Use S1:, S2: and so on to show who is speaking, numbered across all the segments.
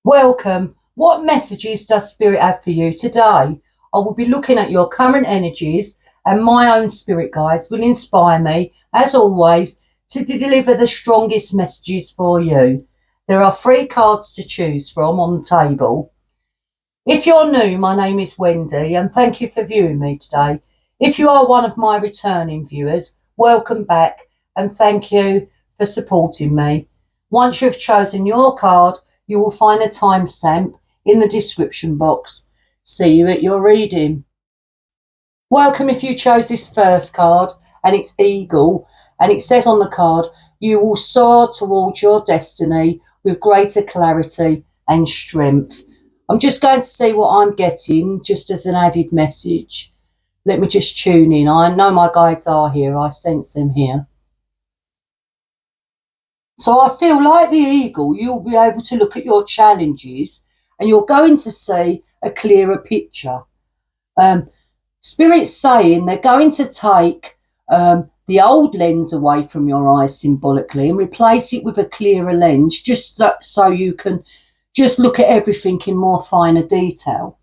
S1: Welcome. What messages does Spirit have for you today? I will be looking at your current energies, and my own spirit guides will inspire me, as always, to deliver the strongest messages for you. There are 3 cards to choose from on the table. If you're new, my name is Wendy, and thank you for viewing me today. If you are one of my returning viewers, welcome back, and thank you for supporting me. Once you've chosen your card, you will find a timestamp in the description box. See you at your reading. Welcome if you chose this first card, and it's Eagle, and it says on the card, you will soar towards your destiny with greater clarity and strength. I'm just going to see what I'm getting, just as an added message. Let me just tune in. I know my guides are here. I sense them here. So I feel like the Eagle, you'll be able to look at your challenges and you're going to see a clearer picture. Spirit's saying they're going to take the old lens away from your eyes symbolically and replace it with a clearer lens, just so you can just look at everything in more finer detail.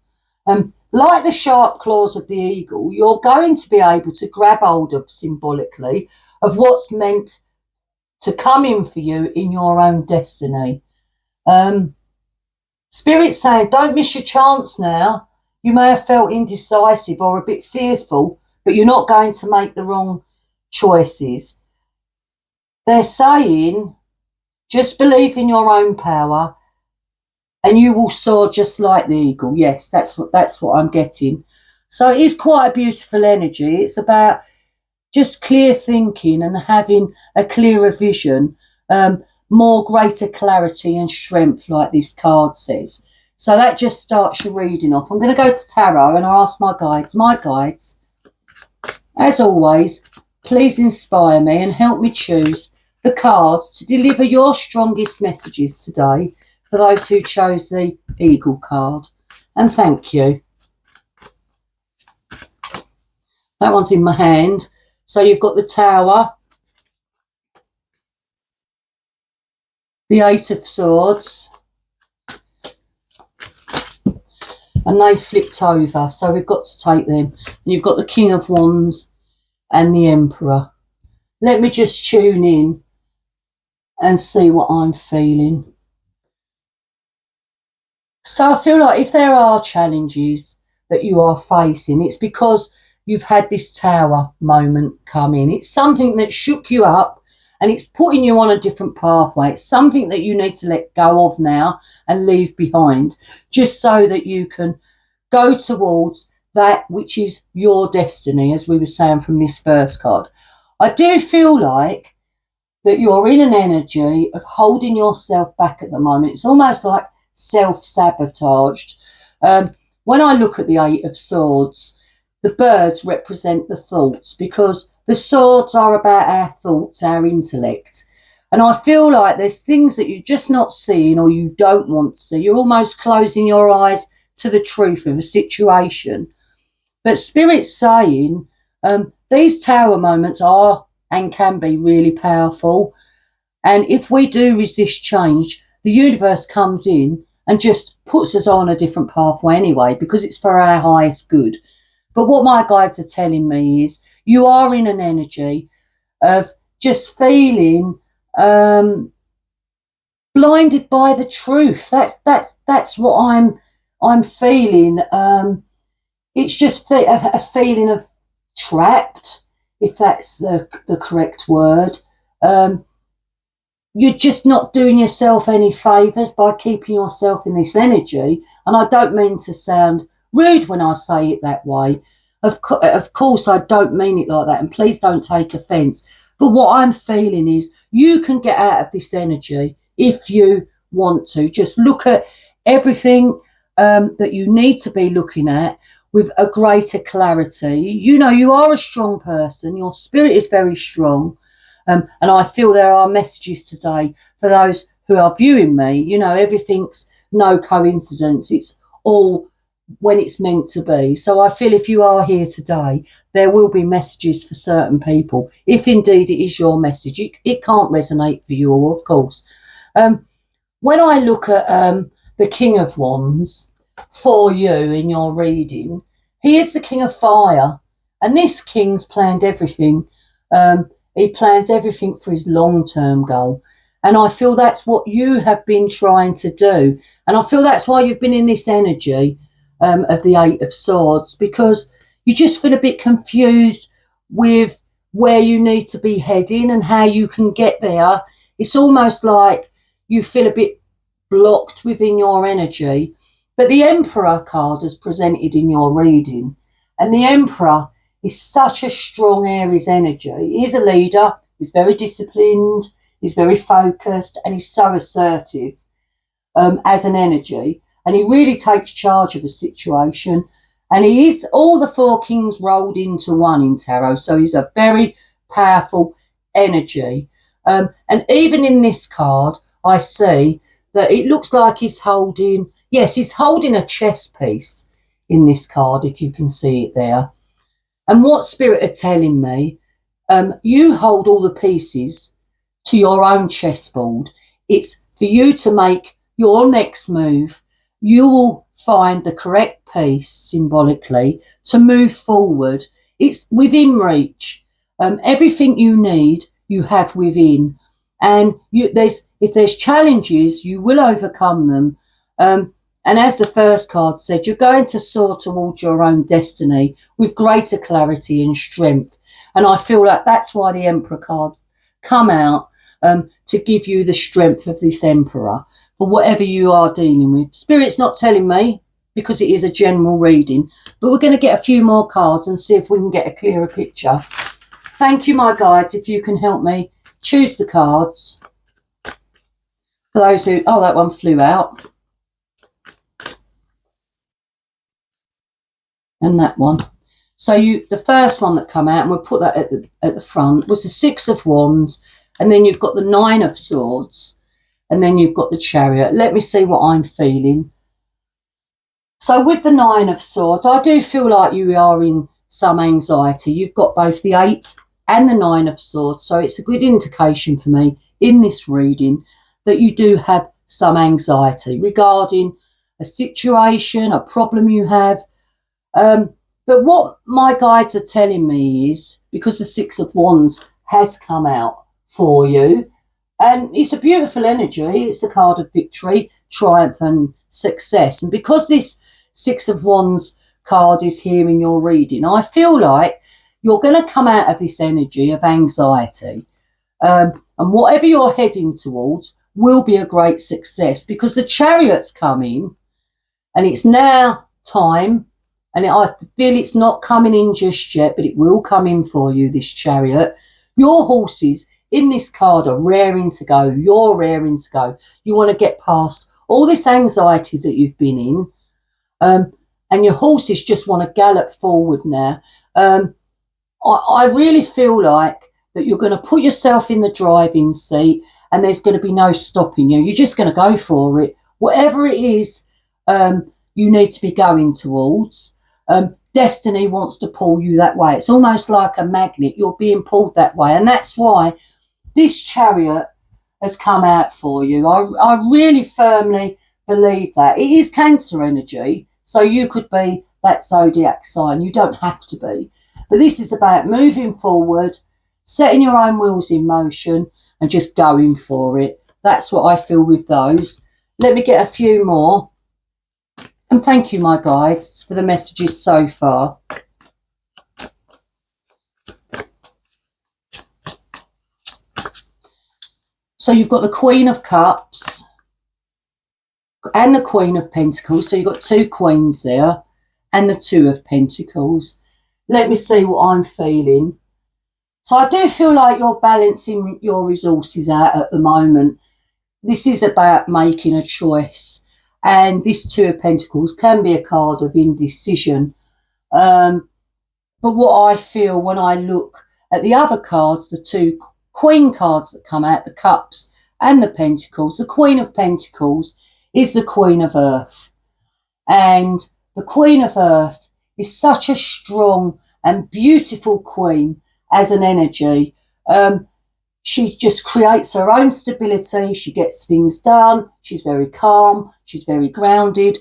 S1: Like the sharp claws of the Eagle, you're going to be able to grab hold of symbolically of what's meant to come in for you in your own destiny. Spirit's saying, don't miss your chance now. You may have felt indecisive or a bit fearful, but you're not going to make the wrong choices. They're saying, just believe in your own power and you will soar just like the Eagle. Yes, that's what I'm getting. So it is quite a beautiful energy. It's about just clear thinking and having a clearer vision, more greater clarity and strength, like this card says. So that just starts your reading off. I'm going to go to tarot and I'll ask my guides. My guides, as always, please inspire me and help me choose the cards to deliver your strongest messages today for those who chose the Eagle card. And thank you. That one's in my hand. So you've got the Tower, the 8 of Swords, and they flipped over. So we've got to take them. And you've got the King of Wands and the Emperor. Let me just tune in and see what I'm feeling. So I feel like if there are challenges that you are facing, it's because you've had this Tower moment come in. It's something that shook you up and it's putting you on a different pathway. It's something that you need to let go of now and leave behind, just so that you can go towards that which is your destiny, as we were saying from this first card. I do feel like that you're in an energy of holding yourself back at the moment. It's almost like self-sabotaged. When I look at the 8 of Swords, the birds represent the thoughts, because the swords are about our thoughts, our intellect. And I feel like there's things that you're just not seeing or you don't want to see. You're almost closing your eyes to the truth of a situation. But Spirit's saying these Tower moments are and can be really powerful. And if we do resist change, the universe comes in and just puts us on a different pathway anyway, because it's for our highest good. But what my guides are telling me is you are in an energy of just feeling blinded by the truth. That's what I'm feeling. It's just a feeling of trapped, if that's the correct word. You're just not doing yourself any favours by keeping yourself in this energy. And I don't mean to sound rude when I say it that way. Of course, I don't mean it like that. And please don't take offence. But what I'm feeling is you can get out of this energy if you want to. Just look at everything that you need to be looking at with a greater clarity. You know, you are a strong person. Your spirit is very strong. And I feel there are messages today for those who are viewing me. You know, everything's no coincidence. It's all when it's meant to be. So I feel if you are here today, there will be messages for certain people. If indeed it is your message, it can't resonate for you all, of course. when I look at the King of Wands for you in your reading, he is the King of Fire. And this King's planned everything. He plans everything for his long-term goal. And I feel that's what you have been trying to do. And I feel that's why you've been in this energy of the Eight of Swords, because you just feel a bit confused with where you need to be heading and how you can get there. It's almost like you feel a bit blocked within your energy. But the Emperor card is presented in your reading. And the Emperor is such a strong Aries energy. He's a leader. He's very disciplined. He's very focused. And he's so assertive as an energy. And he really takes charge of a situation. And he is all the four kings rolled into one in tarot. So he's a very powerful energy. And even in this card, I see that it looks like he's holding, yes, he's holding a chess piece in this card, if you can see it there. And what Spirit are telling me, you hold all the pieces to your own chessboard. It's for you to make your next move. You will find the correct piece, symbolically, to move forward. It's within reach. Everything you need, you have within. And if there's challenges, you will overcome them. And as the first card said, you're going to soar towards your own destiny with greater clarity and strength. And I feel like that's why the Emperor cards come out, to give you the strength of this Emperor for whatever you are dealing with. Spirit's not telling me, because it is a general reading, but we're going to get a few more cards and see if we can get a clearer picture. Thank you, my guides, if you can help me choose the cards. For those who, oh, that one flew out. And that one. So the first one that come out, and we'll put that at the front, was the Six of Wands, and then you've got the Nine of Swords, and then you've got the Chariot. Let me see what I'm feeling. So with the Nine of Swords, I do feel like you are in some anxiety. You've got both the Eight and the Nine of Swords, so it's a good indication for me in this reading that you do have some anxiety regarding a situation, a problem you have. But what my guides are telling me is, because the Six of Wands has come out for you, and it's a beautiful energy. It's the card of victory, triumph and success. And because this Six of Wands card is here in your reading, I feel like you're going to come out of this energy of anxiety. And whatever you're heading towards will be a great success, because the Chariot's come in and it's now time. And I feel it's not coming in just yet, but it will come in for you, this Chariot. Your horses in this card are raring to go. You're raring to go. You want to get past all this anxiety that you've been in. And your horses just want to gallop forward now. I really feel like that you're going to put yourself in the driving seat and there's going to be no stopping you. You're just going to go for it. Whatever it is you need to be going towards. Destiny wants to pull you that way. It's almost like a magnet. You're being pulled that way. And that's why this Chariot has come out for you. I really firmly believe that. It is Cancer energy, so you could be that zodiac sign. You don't have to be. But this is about moving forward, setting your own wheels in motion and just going for it. That's what I feel with those. Let me get a few more. And thank you, my guides, for the messages so far. So you've got the Queen of Cups and the Queen of Pentacles. So you've got two queens there and the Two of Pentacles. Let me see what I'm feeling. So I do feel like you're balancing your resources out at the moment. This is about making a choice. And this Two of Pentacles can be a card of indecision. But what I feel when I look at the other cards, the two Queen cards that come out, the Cups and the Pentacles, the Queen of Pentacles is the Queen of Earth. And the Queen of Earth is such a strong and beautiful queen as an energy. She just creates her own stability. She gets things done. She's very calm. She's very grounded.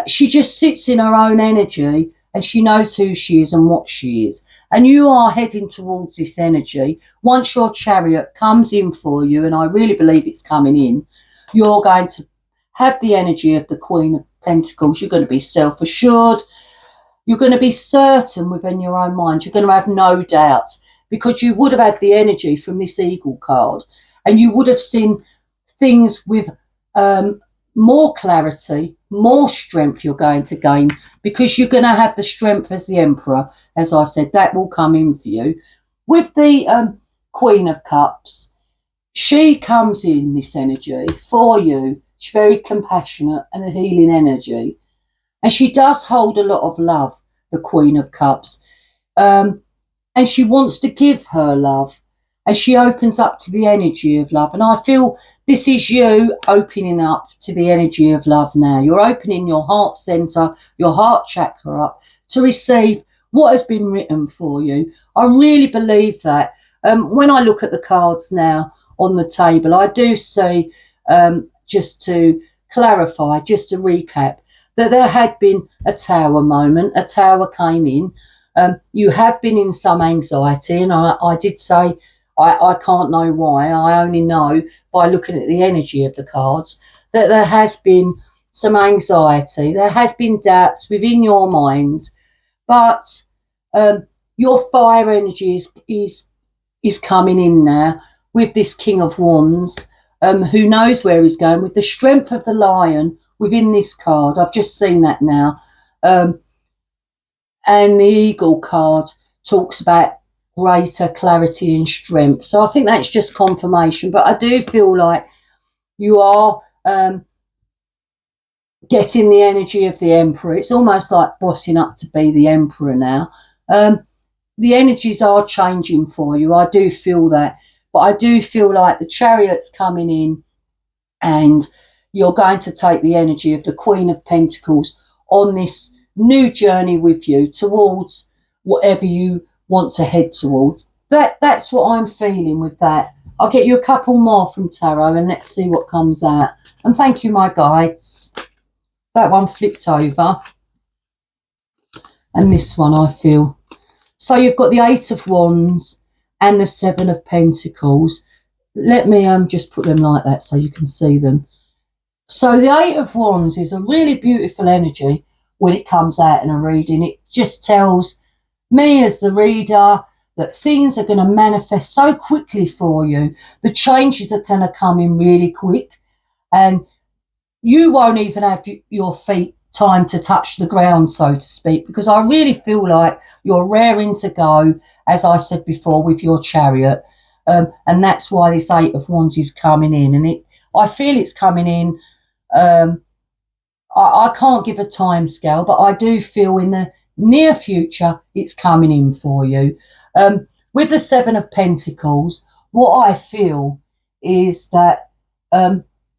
S1: She just sits in her own energy, and she knows who she is and what she is. And you are heading towards this energy. Once your chariot comes in for you, and I really believe it's coming in, you're going to have the energy of the Queen of Pentacles. You're going to be self-assured. You're going to be certain within your own mind. You're going to have no doubts, because you would have had the energy from this Eagle card, and you would have seen things with more clarity, more strength you're going to gain, because you're going to have the strength as the Emperor. As I said, that will come in for you. With the Queen of Cups, she comes in this energy for you. She's very compassionate and a healing energy. And she does hold a lot of love, the Queen of Cups. And she wants to give her love. And she opens up to the energy of love. And I feel this is you opening up to the energy of love now. You're opening your heart center, your heart chakra up to receive what has been written for you. I really believe that. When I look at the cards now on the table, I do see, just to clarify, just to recap, that there had been a tower moment. A tower came in. You have been in some anxiety, and I did say, I can't know why. I only know by looking at the energy of the cards that there has been some anxiety. There has been doubts within your mind, but your fire energy is coming in now with this King of Wands, who knows where he's going, with the strength of the Lion within this card. I've just seen that now. And the Eagle card talks about greater clarity and strength. So I think that's just confirmation. But I do feel like you are getting the energy of the Emperor. It's almost like bossing up to be the Emperor now. The energies are changing for you. I do feel that. But I do feel like the Chariot's coming in, and you're going to take the energy of the Queen of Pentacles on this new journey with you towards whatever you want to head towards. That's what I'm feeling with that. I'll get you a couple more from Tarot, and let's see what comes out. And thank you, my guides. That one flipped over. And this one, I feel. So you've got the Eight of Wands and the Seven of Pentacles. Let me just put them like that so you can see them. So the Eight of Wands is a really beautiful energy when it comes out in a reading. It just tells me as the reader that things are going to manifest so quickly for you. The changes are going to come in really quick, and you won't even have your feet time to touch the ground, so to speak, because I really feel like you're raring to go, as I said before, with your Chariot. And that's why this Eight of Wands is coming in. And I feel it's coming in. I can't give a time scale, but I do feel in the near future it's coming in for you. With the Seven of Pentacles, what I feel is that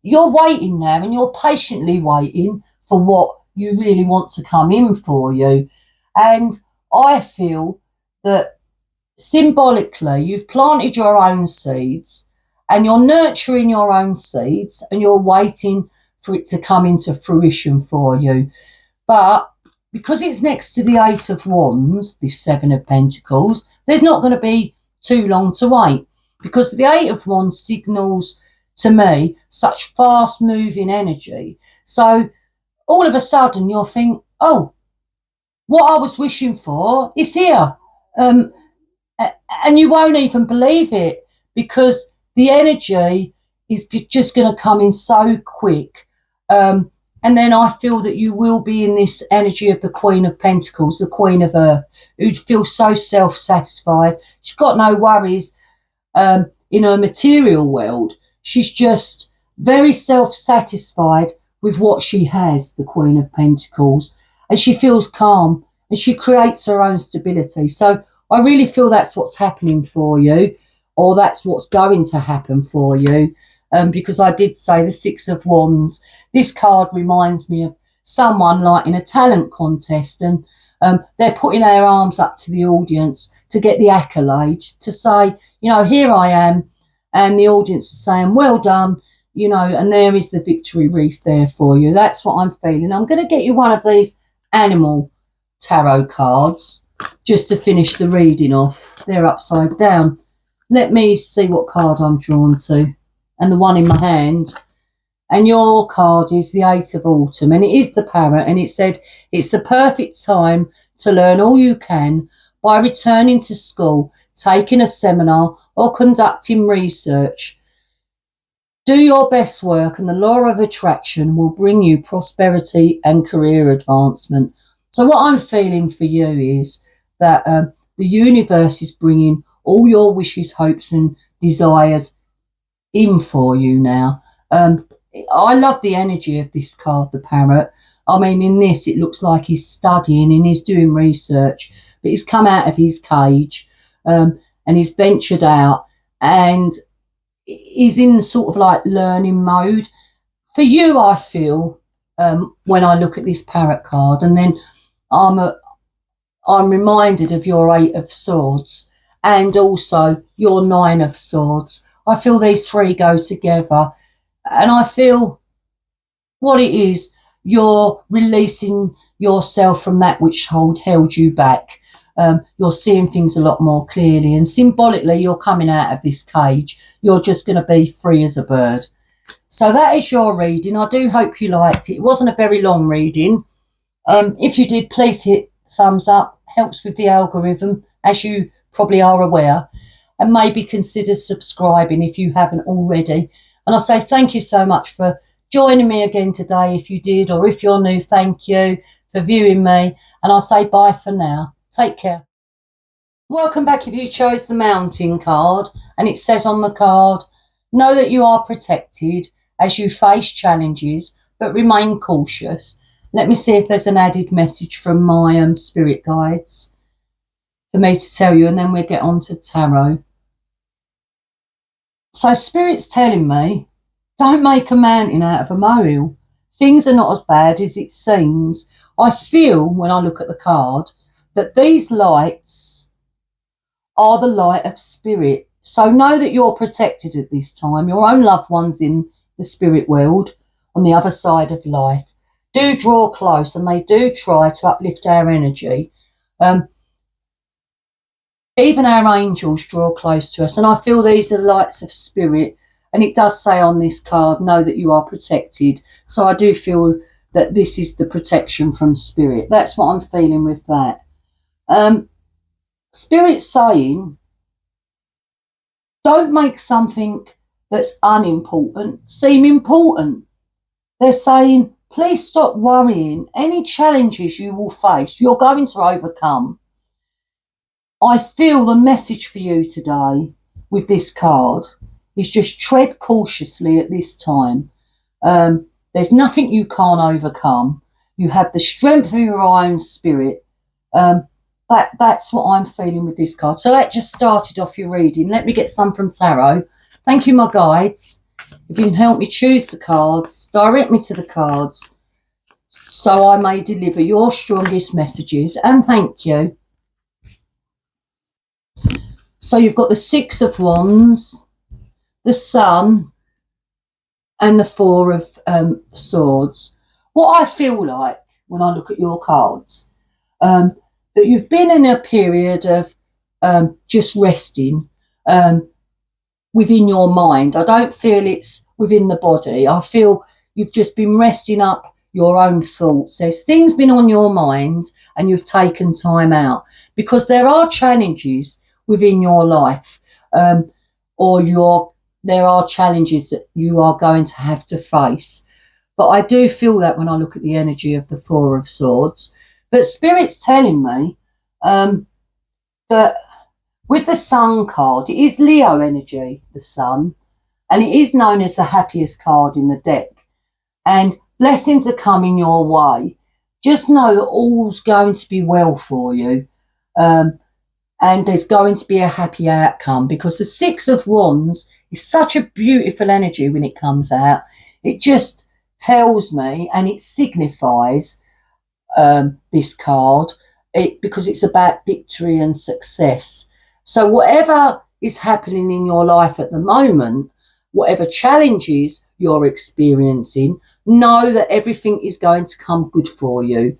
S1: you're waiting now, and you're patiently waiting for what you really want to come in for you. And I feel that symbolically you've planted your own seeds, and you're nurturing your own seeds, and you're waiting for it to come into fruition for you. But because it's next to the Eight of Wands, this Seven of Pentacles, there's not going to be too long to wait, because the Eight of Wands signals to me such fast moving energy. So all of a sudden you'll think, oh, what I was wishing for is here. And you won't even believe it, because the energy is just going to come in so quick. And then I feel that you will be in this energy of the Queen of Pentacles, the Queen of Earth, who feels so self-satisfied. She's got no worries in her material world. She's just very self-satisfied with what she has, the Queen of Pentacles. And she feels calm, and she creates her own stability. So I really feel that's what's happening for you, or that's what's going to happen for you. Because I did say the Six of Wands, this card reminds me of someone like in a talent contest, and they're putting their arms up to the audience to get the accolade, to say, you know, here I am, and the audience is saying, well done, you know, and there is the victory wreath there for you. That's what I'm feeling. I'm going to get you one of these animal tarot cards just to finish the reading off. They're upside down. Let me see what card I'm drawn to. And the one in my hand. And your card is the Eight of Autumn. And it is the Parrot. And it said, it's the perfect time to learn all you can by returning to school, taking a seminar, or conducting research. Do your best work and the law of attraction will bring you prosperity and career advancement. So what I'm feeling for you is that the universe is bringing all your wishes, hopes and desires in for you now. I love the energy of this card, the Parrot. I mean, in this, it looks like he's studying and he's doing research, but he's come out of his cage and he's ventured out and he's in sort of like learning mode. For you, I feel, when I look at this Parrot card, and then I'm reminded of your Eight of Swords and also your Nine of Swords. I feel these three go together, and I feel what it is, you're releasing yourself from that which held you back. You're seeing things a lot more clearly, and symbolically you're coming out of this cage. You're just going to be free as a bird. So that is your reading. I do hope you liked it. It wasn't a very long reading. If you did, please hit thumbs up. Helps with the algorithm, as you probably are aware, and maybe consider subscribing if you haven't already. And I say thank you so much for joining me again today. If you did, or if you're new, thank you for viewing me. And I'll say bye for now. Take care. Welcome back if you chose the Mountain card, and it says on the card, know that you are protected as you face challenges, but remain cautious. Let me see if there's an added message from my spirit guides for me to tell you, and then we'll get on to tarot. So Spirit's telling me, don't make a mountain out of a molehill. Things are not as bad as it seems. I feel, when I look at the card, that these lights are the light of spirit. So know that you're protected at this time. Your own loved ones in the spirit world, on the other side of life, do draw close, and they do try to uplift our energy. Even our angels draw close to us, and I feel these are the lights of spirit. And it does say on this card, know that you are protected. So I do feel that this is the protection from spirit. That's what I'm feeling with that. Spirit's saying, don't make something that's unimportant seem important. They're saying, please stop worrying. Any challenges you will face, you're going to overcome. I feel the message for you today with this card is just tread cautiously at this time. There's nothing you can't overcome. You have the strength of your own spirit. That's what I'm feeling with this card. So that just started off your reading. Let me get some from tarot. Thank you, my guides. If you can help me choose the cards, direct me to the cards so I may deliver your strongest messages. And thank you. So you've got the Six of Wands, the Sun, and the Four of Swords. What I feel like when I look at your cards, that you've been in a period of just resting within your mind. I don't feel it's within the body. I feel you've just been resting up your own thoughts. There's things been on your mind and you've taken time out because there are challenges within your life, there are challenges that you are going to have to face. But I do feel that when I look at the energy of the Four of Swords. But Spirit's telling me that with the Sun card, it is Leo energy, the Sun, and it is known as the happiest card in the deck. And blessings are coming your way. Just know that all's going to be well for you. And there's going to be a happy outcome because the Six of Wands is such a beautiful energy when it comes out. It just tells me, and it signifies this card, because it's about victory and success. So whatever is happening in your life at the moment, whatever challenges you're experiencing, know that everything is going to come good for you.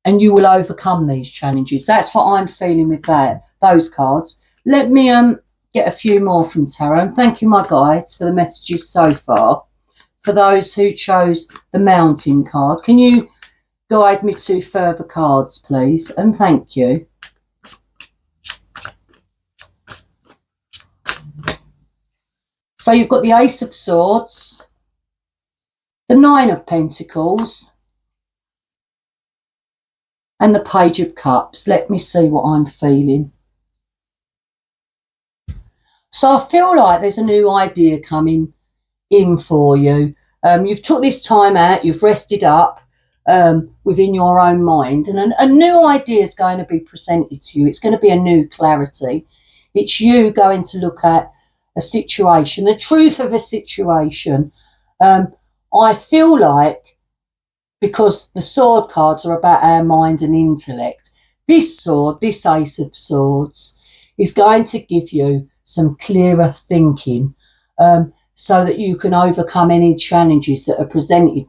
S1: And you will overcome these challenges. That's what I'm feeling with those cards. Let me get a few more from tarot. And thank you, my guides, for the messages so far. For those who chose the Mountain card, can you guide me to further cards, please? And thank you. So you've got the Ace of Swords, the Nine of Pentacles, and the Page of Cups. Let me see what I'm feeling. So I feel like there's a new idea coming in for you. You've took this time out, you've rested up within your own mind, and a new idea is going to be presented to you. It's going to be a new clarity. It's you going to look at a situation, the truth of a situation. I feel like, because the sword cards are about our mind and intellect, this sword, this Ace of Swords, is going to give you some clearer thinking, so that you can overcome any challenges that are presented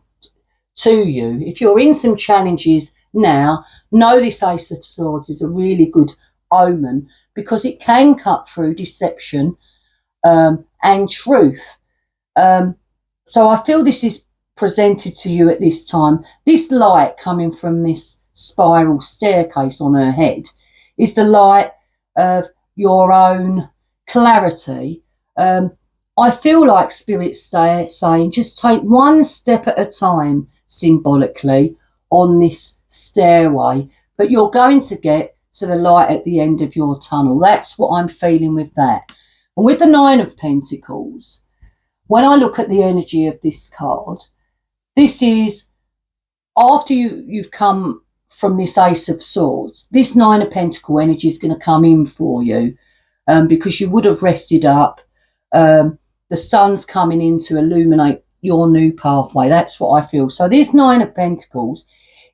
S1: to you. If you're in some challenges now, know this Ace of Swords is a really good omen, because it can cut through deception and truth. So I feel this is presented to you at this time. This light coming from this spiral staircase on her head is the light of your own clarity. I feel like Spirit's saying just take one step at a time, symbolically, on this stairway, but you're going to get to the light at the end of your tunnel. That's what I'm feeling with that. And with the Nine of Pentacles, when I look at the energy of this card, this is after you've come from this Ace of Swords. This Nine of Pentacle energy is going to come in for you, because you would have rested up. The sun's coming in to illuminate your new pathway. That's what I feel. So this Nine of Pentacles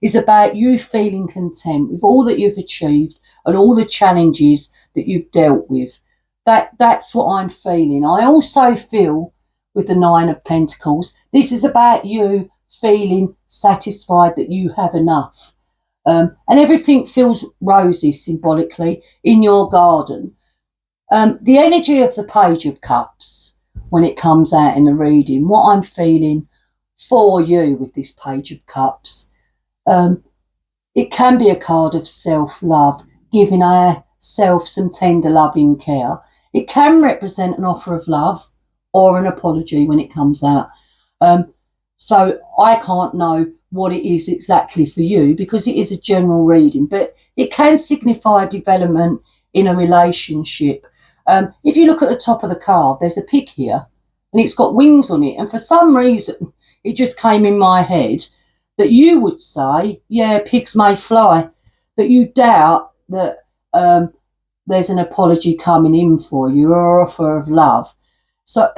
S1: is about you feeling content with all that you've achieved and all the challenges that you've dealt with. That's what I'm feeling. I also feel with the Nine of Pentacles, this is about you feeling satisfied that you have enough. And everything feels rosy symbolically in your garden. The energy of the Page of Cups, when it comes out in the reading, what I'm feeling for you with this Page of Cups, it can be a card of self-love, giving ourselves some tender loving care. It can represent an offer of love or an apology when it comes out. So I can't know what it is exactly for you, because it is a general reading, but it can signify development in a relationship. If you look at the top of the card, there's a pig here and it's got wings on it. And for some reason, it just came in my head that you would say, yeah, pigs may fly, that you doubt that there's an apology coming in for you or an offer of love. So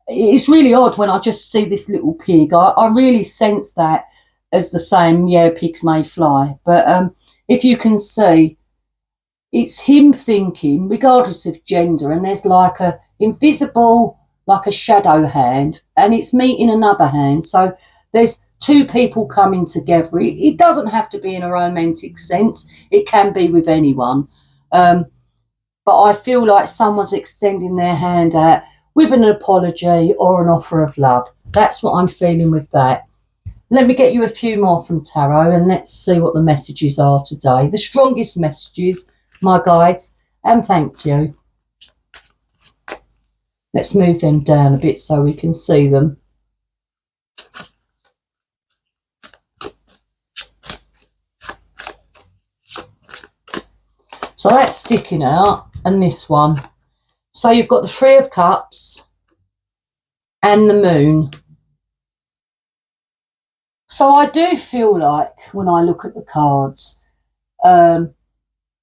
S1: it's really odd when I just see this little pig. I really sense that as the same, yeah, pigs may fly. But if you can see, it's him thinking, regardless of gender, and there's like a invisible, like a shadow hand, and it's meeting another hand. So there's two people coming together. It doesn't have to be in a romantic sense. It can be with anyone. But I feel like someone's extending their hand out with an apology or an offer of love. That's what I'm feeling with that. Let me get you a few more from tarot and let's see what the messages are today. The strongest messages, my guides, and thank you. Let's move them down a bit so we can see them. So that's sticking out, and this one. So you've got the Three of Cups and the Moon. So I do feel like when I look at the cards, that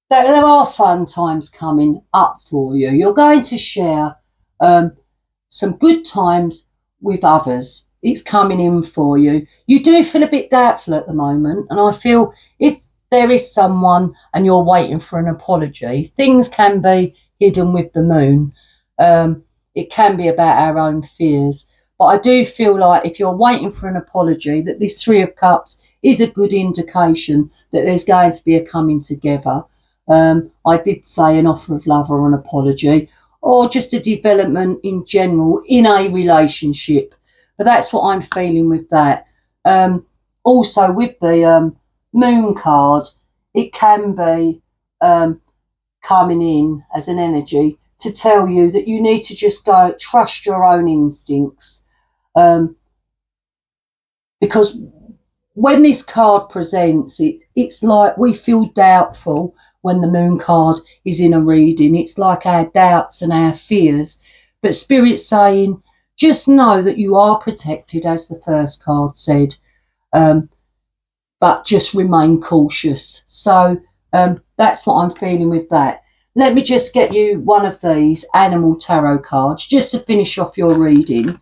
S1: there are fun times coming up for you. You're going to share some good times with others. It's coming in for you. You do feel a bit doubtful at the moment, and I feel if there is someone and you're waiting for an apology, things can be hidden with the moon. It can be about our own fears. But I do feel like if you're waiting for an apology, that this Three of Cups is a good indication that there's going to be a coming together. I did say an offer of love or an apology, or just a development in general in a relationship. But that's what I'm feeling with that. Also, with the moon card, it can be coming in as an energy to tell you that you need to just go trust your own instincts. Because when this card presents, it's like we feel doubtful when the moon card is in a reading. It's like our doubts and our fears. But Spirit's saying, just know that you are protected, as the first card said. But just remain cautious. So that's what I'm feeling with that. Let me just get you one of these animal tarot cards just to finish off your reading.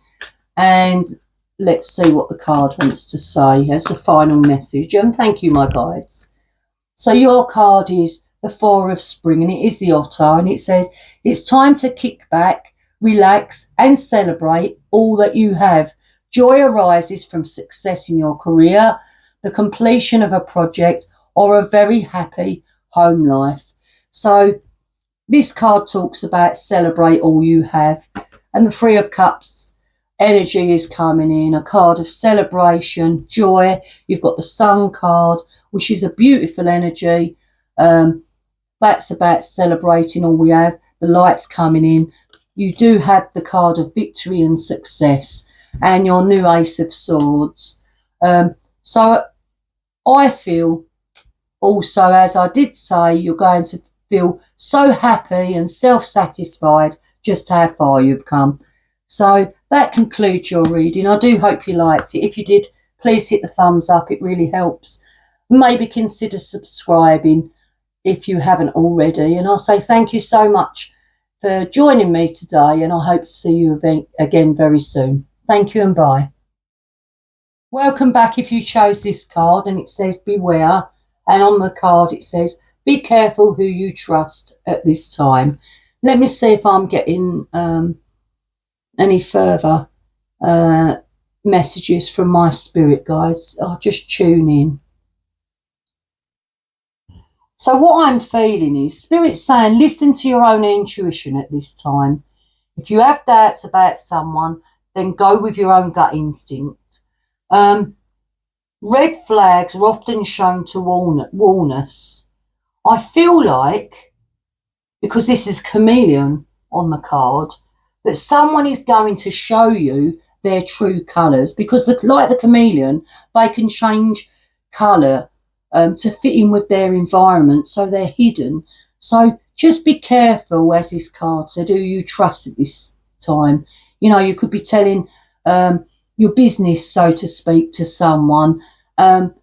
S1: And let's see what the card wants to say as the final message. And thank you, my guides. So your card is the Four of Spring, and it is the otter. And it says, it's time to kick back, relax and celebrate all that you have. Joy arises from success in your career, the completion of a project, or a very happy home life. So this card talks about celebrate all you have. And the Three of Cups energy is coming in, a card of celebration, joy. You've got the Sun card, which is a beautiful energy. That's about celebrating all we have. The light's coming in. You do have the card of victory and success and your new Ace of Swords. So I feel also, as I did say, you're going to feel so happy and self-satisfied just how far you've come. So that concludes your reading. I do hope you liked it. If you did, please hit the thumbs up. It really helps. Maybe consider subscribing if you haven't already. And I'll say thank you so much for joining me today, and I hope to see you again very soon. Thank you and bye. Welcome back if you chose this card, and it says beware. And on the card it says, be careful who you trust at this time. Let me see if I'm getting any further messages from my spirit guides. I'll just tune in. So what I'm feeling is Spirit saying, listen to your own intuition at this time. If you have doubts about someone, then go with your own gut instinct. Red flags are often shown to warn us. I feel like, because this is chameleon on the card, that someone is going to show you their true colours, because like the chameleon, they can change colour to fit in with their environment, so they're hidden. So just be careful, as this card said, who you trust at this time. You know, you could be telling your business, so to speak, to someone, and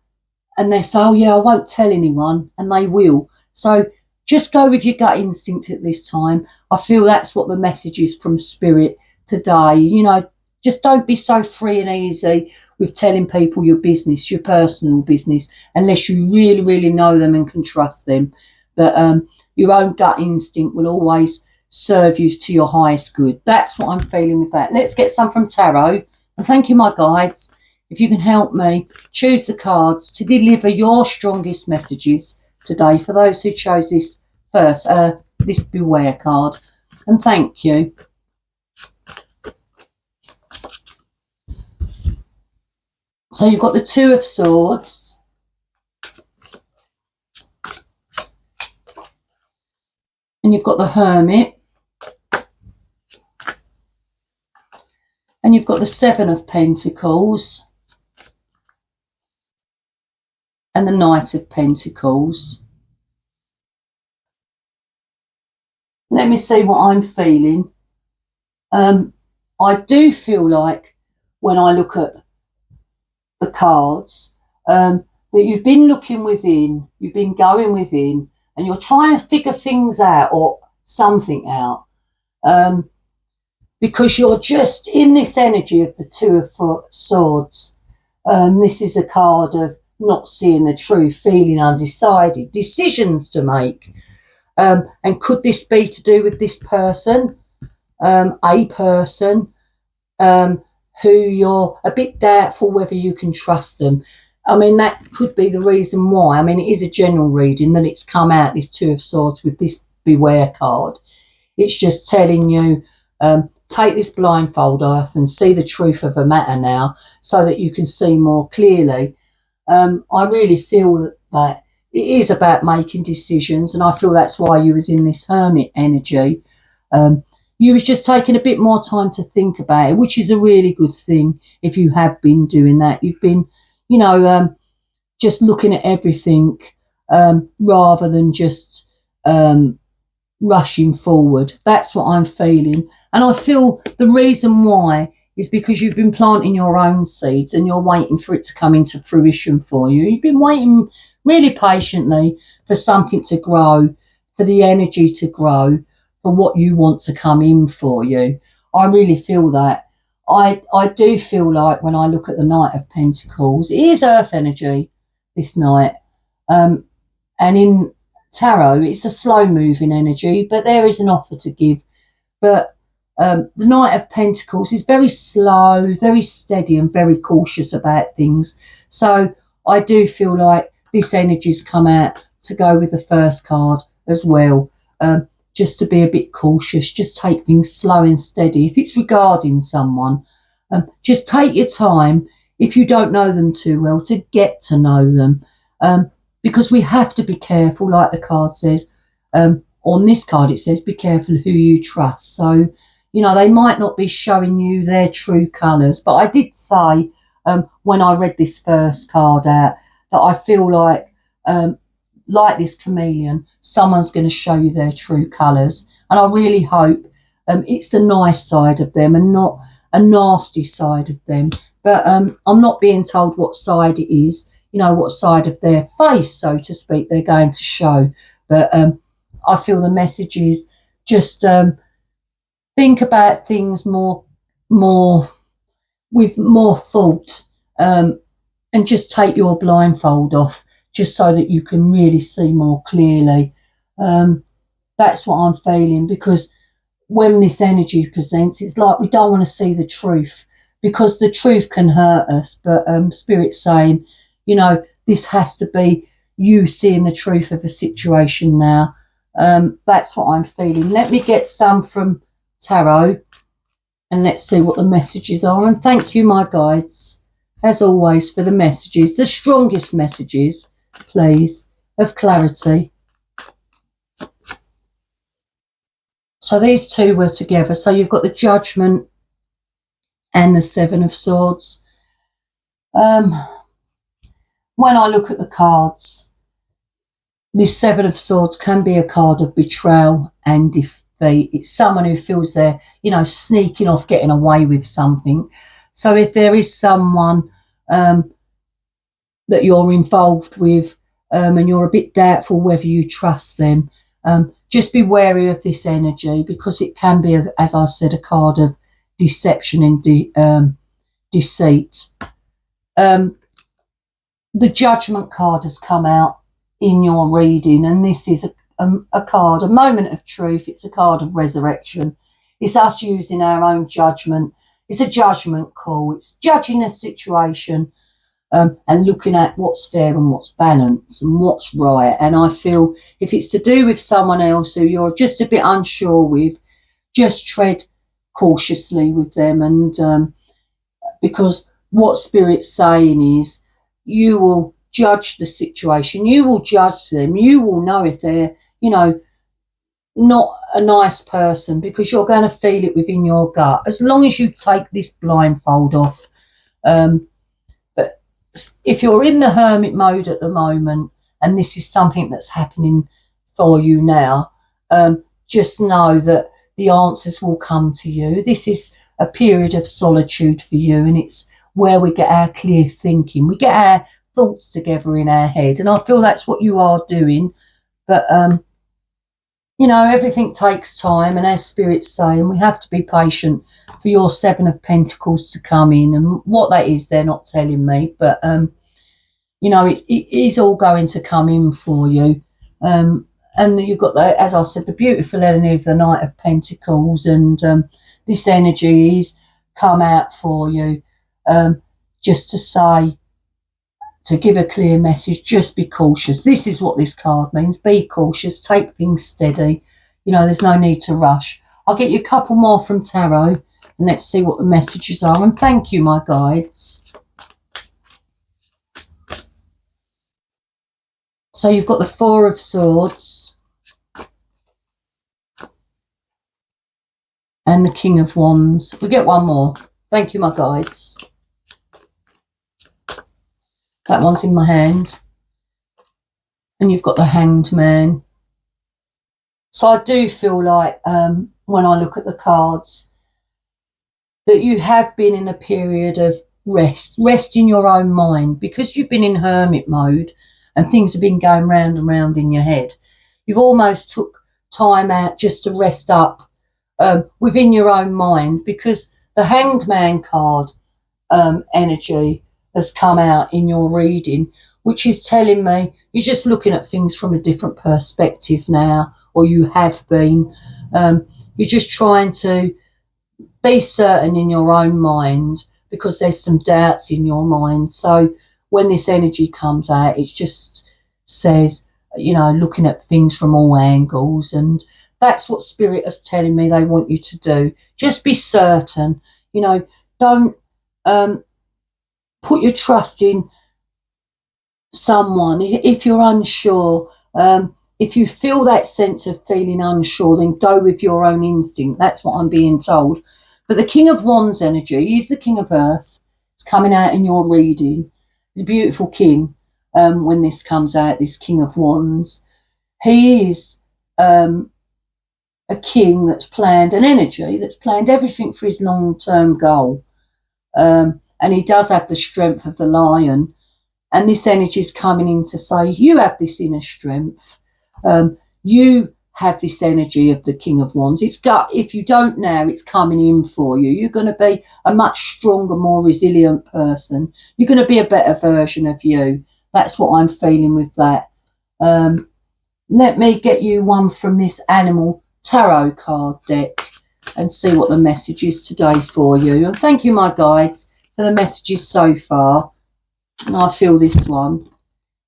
S1: they say, oh yeah, I won't tell anyone, and they will. So just go with your gut instinct at this time. I feel that's what the message is from Spirit today. You know, just don't be so free and easy with telling people your business, your personal business, unless you really, really know them and can trust them. But your own gut instinct will always serve you to your highest good. That's what I'm feeling with that. Let's get some from Tarot. And thank you, my guides. If you can help me, choose the cards to deliver your strongest messages today for those who chose this first, this Beware card. And thank you. So you've got the Two of Swords. And you've got the Hermit. And you've got the Seven of Pentacles. And the Knight of Pentacles. Let me see what I'm feeling. I do feel like when I look at the cards, that you've been looking within, you've been going within, and you're trying to figure things out or something out. Because you're just in this energy of the Two of Swords. This is a card of not seeing the truth, feeling undecided, decisions to make. And could this be to do with this person, a person who you're a bit doubtful whether you can trust them? I mean, that could be the reason why. I mean, it is a general reading that it's come out, this Two of Swords with this Beware card. It's just telling you, take this blindfold off and see the truth of the matter now so that you can see more clearly. I really feel that it is about making decisions, and I feel that's why you was in this Hermit energy. You was just taking a bit more time to think about it, which is a really good thing if you have been doing that. You've been, just looking at everything rather than just rushing forward. That's what I'm feeling. And I feel the reason why is because you've been planting your own seeds and you're waiting for it to come into fruition for you. You've been waiting really patiently for something to grow, for the energy to grow, for what you want to come in for you. I really feel that. I do feel like when I look at the Knight of Pentacles, it is earth energy, this Knight. And in Tarot, it's a slow moving energy, but there is an offer to give. But the Knight of Pentacles is very slow, very steady and very cautious about things. So I do feel like this energy's come out to go with the first card as well. Just to be a bit cautious, just take things slow and steady. If it's regarding someone, just take your time, if you don't know them too well, to get to know them. Because we have to be careful, like the card says. On this card it says, be careful who you trust. So, they might not be showing you their true colours. But I did say, when I read this first card out, that I feel like this chameleon, someone's going to show you their true colours. And I really hope it's the nice side of them and not a nasty side of them. But I'm not being told what side it is, what side of their face, so to speak, they're going to show. But I feel the message is just think about things more with more thought, and just take your blindfold off, just so that you can really see more clearly. That's what I'm feeling, because when this energy presents, it's like we don't want to see the truth, because the truth can hurt us. But Spirit's saying, this has to be you seeing the truth of a situation now. That's what I'm feeling. Let me get some from Tarot and let's see what the messages are. And thank you, my guides, as always, for the messages, the strongest messages, please, of clarity. So these two were together. So you've got the Judgment and the Seven of Swords. When I look at the cards, this Seven of Swords can be a card of betrayal and defeat. It's someone who feels they're, sneaking off, getting away with something. So if there is someone that you're involved with and you're a bit doubtful whether you trust them, just be wary of this energy, because it can be, as I said, a card of deception and deceit. The Judgment card has come out in your reading, and this is a card, a moment of truth. It's a card of resurrection. It's us using our own judgment. It's a judgment call. It's judging a situation and looking at what's fair and what's balanced and what's right. And I feel if it's to do with someone else who you're just a bit unsure with, just tread cautiously with them. And because what Spirit's saying is, you will judge the situation, you will judge them, you will know if they're, not a nice person, because you're going to feel it within your gut, as long as you take this blindfold off. But if you're in the hermit mode at the moment, and this is something that's happening for you now, just know that the answers will come to you. This is a period of solitude for you, and it's where we get our clear thinking. We get our thoughts together in our head, and I feel that's what you are doing. But everything takes time, and as Spirit's saying, we have to be patient for your Seven of Pentacles to come in. And what that is, they're not telling me, but it is all going to come in for you. And you've got, as I said, the beautiful energy of the Knight of Pentacles, and this energy is come out for you, just to say, to give a clear message, just be cautious. This is what this card means. Be cautious, take things steady. There's no need to rush. I'll get you a couple more from Tarot, and let's see what the messages are. And thank you, my guides. So you've got the Four of Swords and the King of Wands. We get one more. Thank you, my guides. That one's in my hand. And you've got the Hanged Man. So I do feel like when I look at the cards that you have been in a period of rest in your own mind, because you've been in hermit mode and things have been going round and round in your head. You've almost took time out just to rest up within your own mind, because the Hanged Man card energy has come out in your reading, which is telling me you're just looking at things from a different perspective now, or you have been. You're just trying to be certain in your own mind, because there's some doubts in your mind. So when this energy comes out, it just says, looking at things from all angles. And that's what Spirit is telling me they want you to do. Just be certain. Don't put your trust in someone. If you're unsure, if you feel that sense of feeling unsure, then go with your own instinct. That's what I'm being told. But the King of Wands energy is the King of Earth. It's coming out in your reading. He's a beautiful king. When this comes out, this King of Wands, he is a king that's planned an energy, that's planned everything for his long-term goal. And he does have the strength of the lion. And this energy is coming in to say, you have this inner strength. You have this energy of the King of Wands. If you don't now, it's coming in for you. You're going to be a much stronger, more resilient person. You're going to be a better version of you. That's what I'm feeling with that. Let me get you one from this Animal Tarot card deck and see what the message is today for you. And thank you, my guides, for the messages so far. And I feel this one.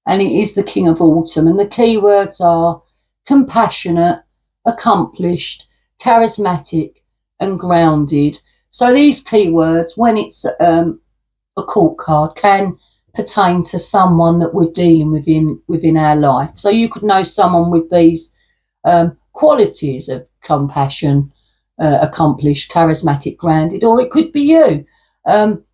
S1: And it is the King of Autumn. And the keywords are compassionate, accomplished, charismatic, and grounded. So these keywords, when it's a court card, can pertain to someone that we're dealing with within our life. So you could know someone with these qualities of compassion, accomplished, charismatic, grounded, or it could be you.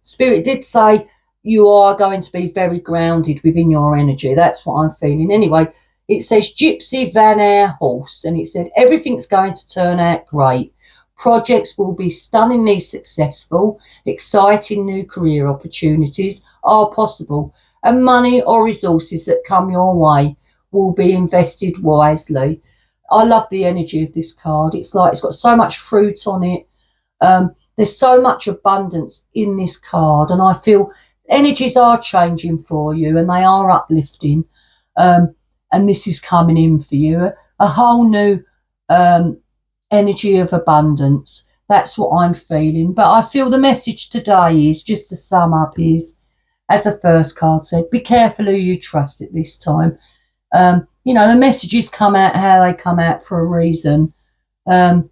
S1: Spirit did say you are going to be very grounded within your energy. That's what I'm feeling. Anyway, it says Gypsy Van Air Horse, and it said everything's going to turn out great. Projects will be stunningly successful. Exciting new career opportunities are possible, and money or resources that come your way will be invested wisely. I love the energy of this card. It's like it's got so much fruit on it. There's so much abundance in this card, and I feel energies are changing for you and they are uplifting. And this is coming in for you. A whole new energy of abundance. That's what I'm feeling. But I feel the message today is, just to sum up, is, as the first card said, be careful who you trust at this time. The messages come out how they come out for a reason. And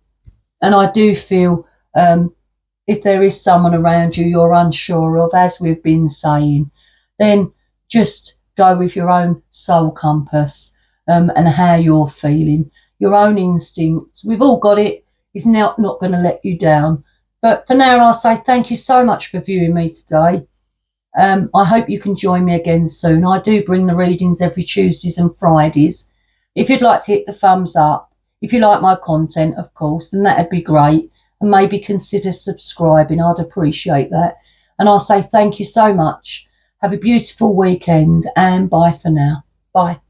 S1: I do feel if there is someone around you you're unsure of, as we've been saying, then just go with your own soul compass and how you're feeling. Your own instincts. We've all got it. It's not going to let you down. But for now, I'll say thank you so much for viewing me today. I hope you can join me again soon. I do bring the readings every Tuesdays and Fridays. If you'd like to hit the thumbs up, if you like my content, of course, then that'd be great. And maybe consider subscribing. I'd appreciate that. And I'll say thank you so much. Have a beautiful weekend, and bye for now. Bye.